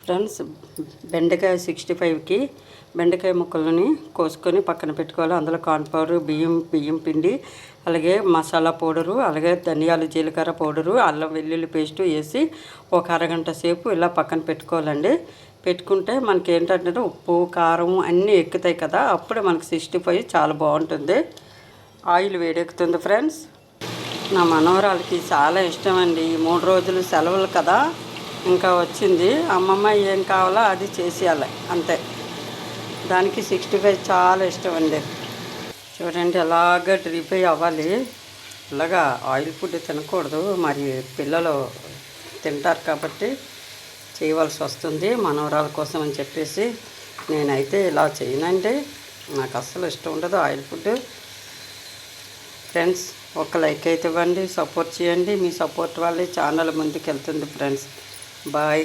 Friends, బెండకాయ 65కి బెండకాయ ముక్కలని కోసుకొని పక్కన పెట్టుకోవాలి. అందులో కార్న్‌ఫ్లోర్, బియ్యం పిండి, అలాగే మసాలా పౌడరు, అలాగే ధనియాలు జీలకర్ర పౌడరు, అల్లం వెల్లుల్లి పేస్టు వేసి ఒక అరగంట సేపు ఇలా పక్కన పెట్టుకోవాలండి. పెట్టుకుంటే మనకి ఏంటంటే ఉప్పు కారం అన్నీ ఎక్కుతాయి కదా, అప్పుడు మనకి 65 చాలా బాగుంటుంది. ఆయిల్ వేడెక్కుతుంది ఫ్రెండ్స్. నా మనవరాలకి చాలా ఇష్టం అండి. 3 రోజులు సెలవులు కదా, ఇంకా వచ్చింది. అమ్మమ్మ ఏం కావాలో అది చేసేయాలి అంతే. దానికి 65 చాలా ఇష్టం అండి. చూడండి, ఎలాగ డ్రీ ఫ్రై అవ్వాలి. ఇలాగా ఆయిల్ ఫుడ్ తినకూడదు, మరి పిల్లలు తింటారు కాబట్టి చేయవలసి వస్తుంది మనవరాల కోసం అని చెప్పేసి. నేనైతే ఇలా చేయనండి, నాకు అస్సలు ఇష్టం ఉండదు ఆయిల్ ఫుడ్. ఫ్రెండ్స్, ఒక లైక్ అయితే ఇవ్వండి, సపోర్ట్ చేయండి. మీ సపోర్ట్ వల్లే ఛానల్ ముందుకు వెళ్తుంది ఫ్రెండ్స్. బాయ్.